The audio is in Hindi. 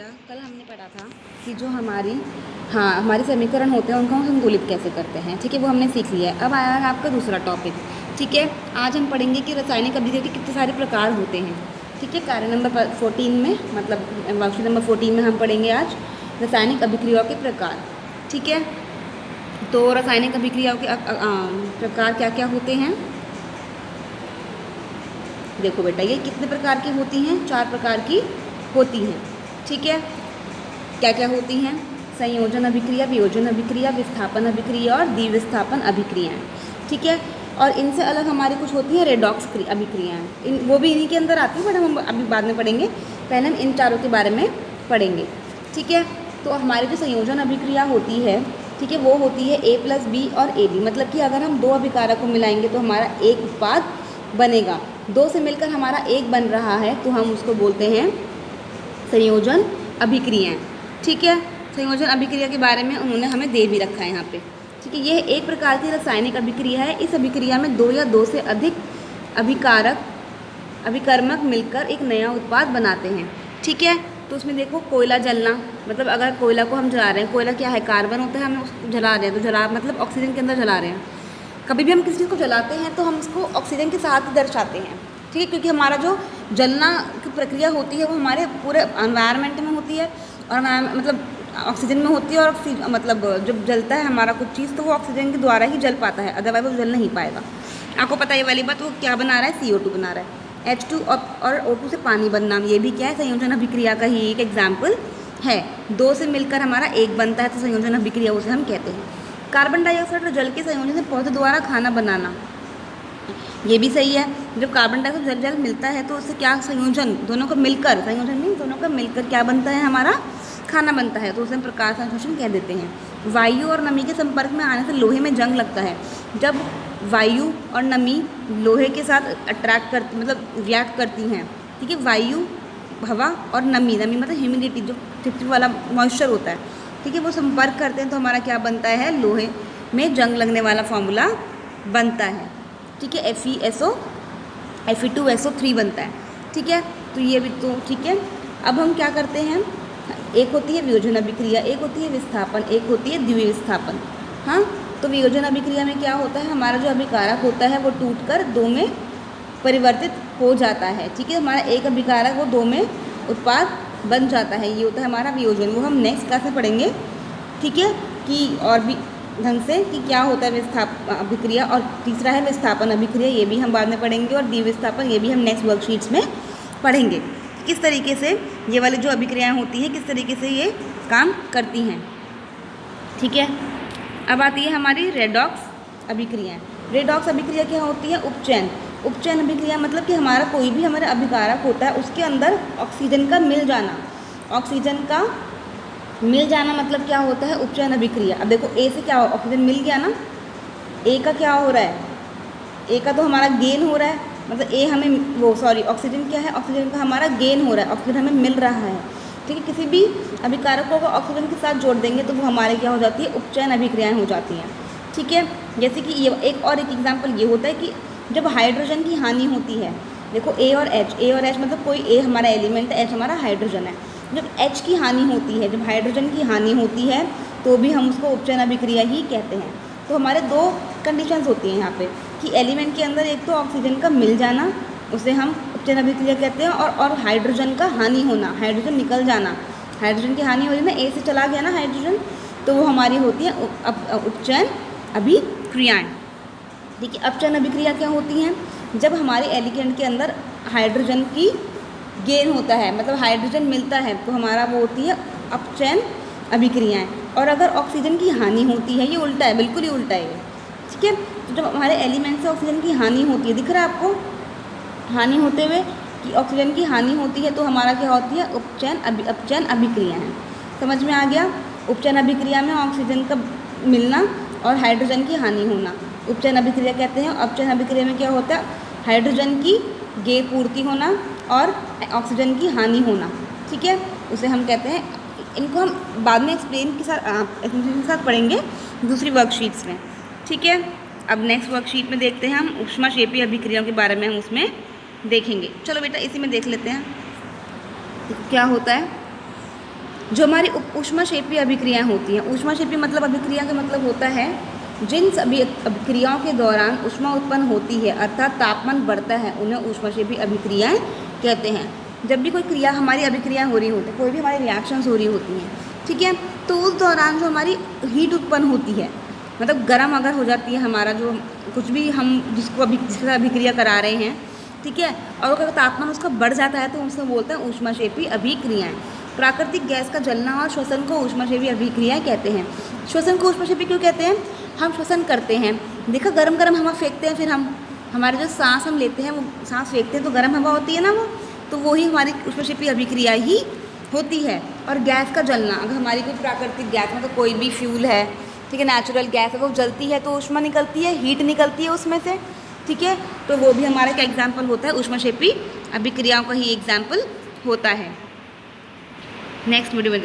कल हमने पढ़ा था कि जो हमारे समीकरण होते हैं उनको हम संतुलित कैसे करते हैं। ठीक है, वो हमने सीख लिया है। अब आया है आपका दूसरा टॉपिक। ठीक है, आज हम पढ़ेंगे कि रासायनिक अभिक्रिया के कितने सारे प्रकार होते हैं। ठीक है, कार्य नंबर 14 में, मतलब वर्कशीट नंबर 14 में हम पढ़ेंगे आज रासायनिक अभिक्रियाओं के प्रकार। ठीक है, तो रासायनिक अभिक्रियाओं के प्रकार क्या क्या होते हैं। देखो बेटा, ये कितने प्रकार की होती हैं? 4 प्रकार की होती हैं। ठीक है, क्या क्या होती हैं? संयोजन अभिक्रिया, वियोजन अभिक्रिया, विस्थापन अभिक्रिया और द्विविस्थापन अभिक्रियाएं। ठीक है, और इनसे अलग हमारी कुछ होती हैं रेडॉक्स अभिक्रियाएं। वो भी इन्हीं के अंदर आती हैं, बट हम अभी बाद में पढ़ेंगे। पहले हम इन चारों के बारे में पढ़ेंगे। ठीक है, तो हमारी जो संयोजन अभिक्रिया होती है, ठीक है, वो होती है A+B और AB। मतलब कि अगर हम 2 अभिकारक को मिलाएंगे तो हमारा एक उत्पाद बनेगा। 2 से मिलकर हमारा एक बन रहा है तो हम उसको बोलते हैं संयोजन अभिक्रियाएं। ठीक है, संयोजन अभिक्रिया के बारे में उन्होंने हमें दे भी रखा है यहाँ पे। ठीक है, यह एक प्रकार की रासायनिक अभिक्रिया है। इस अभिक्रिया में 2 या 2 से अधिक अभिकर्मक मिलकर एक नया उत्पाद बनाते हैं। ठीक है, तो उसमें देखो कोयला जलना, मतलब अगर कोयला को हम जला रहे हैं, कोयला क्या है? कार्बन होता है, हम उसको जला रहे हैं, तो जला मतलब ऑक्सीजन के अंदर जला रहे हैं। कभी भी हम किसी चीज़ को जलाते हैं तो हम इसको ऑक्सीजन के साथ दर्शाते हैं। ठीक है, क्योंकि हमारा जो जलना की प्रक्रिया होती है वो हमारे पूरे एनवायरनमेंट में होती है, और मतलब ऑक्सीजन में होती है, और मतलब जब जलता है हमारा कुछ चीज़ तो वो ऑक्सीजन के द्वारा ही जल पाता है, अदरवाइज वो जल नहीं पाएगा। आपको पता है ये वाली बात। वो क्या बना रहा है? CO2 बना रहा है। H2 और O2 से पानी बनना, ये भी क्या है? संयोजन अभिक्रिया का ही एक एग्जाम्पल है। 2 से मिलकर हमारा एक बनता है तो संयोजन अभिक्रिया उसे हम कहते हैं। कार्बन डाइऑक्साइड और जल के संयोजन से पौधे द्वारा खाना बनाना, ये भी सही है। जब कार्बन डाइऑक्साइड जल मिलता है तो उससे क्या संयोजन, दोनों को मिलकर, संयोजन मीन दोनों का मिलकर क्या बनता है? हमारा खाना बनता है, तो उसे हम प्रकाश संश्लेषण कह देते हैं। वायु और नमी के संपर्क में आने से लोहे में जंग लगता है। जब वायु और नमी लोहे के साथ रिएक्ट करती हैं। ठीक है, वायु, हवा और नमी मतलब ह्यूमिडिटी, जो चिपचिप वाला मॉइस्चर होता है, ठीक है, वो संपर्क करते हैं तो हमारा क्या बनता है? लोहे में जंग लगने वाला फॉर्मूला बनता है। ठीक है, FeSO Fe2SO3 बनता है। ठीक है, तो ये भी तो ठीक है। अब हम क्या करते हैं? एक होती है वियोजन अभिक्रिया, एक होती है विस्थापन, एक होती है द्विविस्थापन। हाँ, तो वियोजन अभिक्रिया में क्या होता है? हमारा जो अभिकारक होता है वो टूटकर 2 में परिवर्तित हो जाता है। ठीक है, हमारा एक अभिकारक वो 2 में उत्पाद बन जाता है, ये होता है हमारा वियोजन। वो हम नेक्स्ट क्लास में पढ़ेंगे। ठीक है, कि और भी ढंग से कि क्या होता है विस्थापन अभिक्रिया, और तीसरा है विस्थापन अभिक्रिया, ये भी हम बाद में पढ़ेंगे। और द्विविस्थापन, ये भी हम नेक्स्ट वर्कशीट्स में पढ़ेंगे किस तरीके से ये वाली जो अभिक्रियाएं होती हैं किस तरीके से ये काम करती हैं। ठीक है, अब आती है हमारी रेडॉक्स अभिक्रियाएं। रेडॉक्स अभिक्रिया क्या होती है? उपचयन अभिक्रिया, मतलब कि हमारा कोई भी हमारा अभिकारक होता है उसके अंदर ऑक्सीजन का मिल जाना। ऑक्सीजन का मिल जाना मतलब क्या होता है? उपचयन अभिक्रिया। अब देखो A से क्या ऑक्सीजन मिल गया ना, A का क्या हो रहा है? A का तो हमारा गेन हो रहा है, मतलब A हमें ऑक्सीजन क्या है? ऑक्सीजन का हमारा गेन हो रहा है, ऑक्सीजन हमें मिल रहा है। ठीक है, किसी भी अभिकारक को अगर ऑक्सीजन के साथ जोड़ देंगे तो वो हमारे क्या हो जाती है? उपचयन अभिक्रियाएँ हो जाती हैं। ठीक है, जैसे कि ये एक एग्जाम्पल ये होता है कि जब हाइड्रोजन की हानि होती है, देखो A और H मतलब कोई A हमारा एलिमेंट है, H हमारा हाइड्रोजन है। जब H की हानि होती है, जब हाइड्रोजन की हानि होती है तो भी हम उसको उपचयन अभिक्रिया ही कहते हैं। तो हमारे 2 कंडीशंस होती हैं यहाँ पे कि एलिमेंट के अंदर एक तो ऑक्सीजन का मिल जाना, उसे हम उपचयन अभिक्रिया कहते हैं, और हाइड्रोजन का हानि होना, हाइड्रोजन निकल जाना। हाइड्रोजन की हानि हो रही है ना, A से चला गया ना हाइड्रोजन, तो वो हमारी होती है उपचयन अभिक्रियाएँ। ठीक है, अपचयन अभिक्रिया क्या होती हैं? जब हमारे एलिमेंट के अंदर हाइड्रोजन की गेन होता है, मतलब हाइड्रोजन मिलता है, तो हमारा वो होती है अपचयन अभिक्रियाएं। और अगर ऑक्सीजन की हानि होती है, ये उल्टा है, बिल्कुल ही उल्टा है ये। ठीक है, तो जब हमारे एलिमेंट से ऑक्सीजन की हानि होती है, दिख रहा है आपको हानि होते हुए कि ऑक्सीजन की हानि होती है, तो हमारा क्या होती है? अपचयन अभिक्रियाएं। समझ में आ गया? उपचयन अभिक्रिया में ऑक्सीजन का मिलना और हाइड्रोजन की हानि होना उपचयन अभिक्रिया कहते हैं। अपचयन अभिक्रिया में क्या होता है? हाइड्रोजन की गे पूर्ति होना और ऑक्सीजन की हानि होना। ठीक है, उसे हम कहते हैं। इनको हम बाद में एक्सप्लेन के साथ पढ़ेंगे दूसरी वर्कशीट्स में। ठीक है, अब नेक्स्ट वर्कशीट में देखते हैं हम ऊष्माक्षेपी अभिक्रियाओं के बारे में हम उसमें देखेंगे। चलो बेटा इसी में देख लेते हैं क्या होता है। जो हमारी ऊष्माक्षेपी अभिक्रियाएं होती हैं, ऊष्माक्षेपी मतलब अभिक्रिया का मतलब होता है जिन सभी अभिक्रियाओं के दौरान ऊष्मा उत्पन्न होती है अर्थात तापमान बढ़ता है, उन्हें ऊष्माक्षेपी अभिक्रियाएं कहते हैं। जब भी कोई क्रिया हमारी अभिक्रियाएं हो रही होती है, कोई भी हमारी रिएक्शंस हो रही होती हैं, ठीक है, तो उस दौरान जो हमारी हीट उत्पन्न होती है, मतलब गर्म अगर हो जाती है हमारा जो कुछ भी हम जिसके साथ अभिक्रिया करा रहे हैं, ठीक है, और अगर तापमान उसका बढ़ जाता है तो उसको बोलते हैं ऊष्माक्षेपी अभिक्रियाएं। प्राकृतिक गैस का जलना और श्वसन को ऊष्माक्षेपी अभिक्रियाएं कहते हैं। श्वसन को ऊष्माक्षेपी क्यों कहते हैं? हम श्वसन करते हैं, देखो गरम गरम हवा फेंकते हैं, फिर हम हमारे जो सांस हम लेते हैं वो सांस फेंकते हैं तो गर्म हवा होती है ना, तो वही हमारी ऊष्माक्षेपी अभिक्रिया ही होती है। और गैस का जलना, अगर हमारी कोई प्राकृतिक गैस मतलब कोई भी फ्यूल है, ठीक है, नेचुरल गैस अगर वो जलती है तो ऊष्मा निकलती है, हीट निकलती है उसमें से, ठीक है, तो वो भी हमारा क्या एग्जाम्पल होता है? ऊष्माक्षेपी अभिक्रियाओं का ही एग्जाम्पल होता है। नेक्स्ट वीडियो में